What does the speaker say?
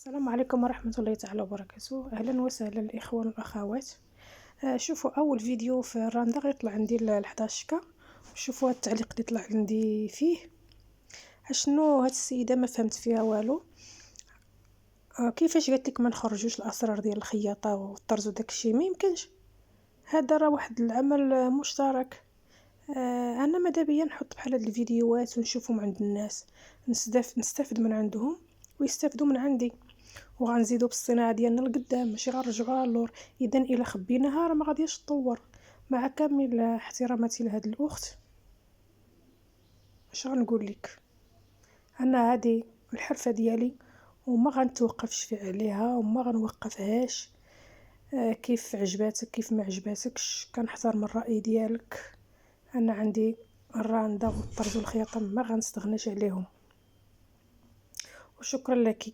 السلام عليكم ورحمة الله تعالى وبركاته. أهلا وسهلا الإخوان والأخوات. شوفوا أول فيديو في الراندا يطلع عندي 11 كا. شوفوا هاد التعليق اللي طلع عندي فيه. اشنو هاد السيدة ما فهمت فيها والو. كيفاش قالت لك ما نخرجوش الأسرار ديال الخياطة والطرز وداكشي؟ ما يمكنش، هذا راه واحد العمل مشترك. انا ماذا بيا نحط بحال هاد الفيديوهات ونشوفهم عند الناس، نستافد من عندهم ويستافدوا من عندي، وغنزيدوا بالصناعه ديالنا لقدام، ماشي غنرجعوها للور. اذا الا خبيناها راه ما غاديش تطور. مع كامل احتراماتي لهاد الاخت، اش غنقول لك؟ انا هذه الحرفه ديالي وما غنتوقفش في عليها وما غنوقفهاش. كيف عجباتك كيف ما عجباتكش كنحترم الراي ديالك. انا عندي الراندا والطرز والخياطه ما غنستغناش عليهم. وشكرا لك.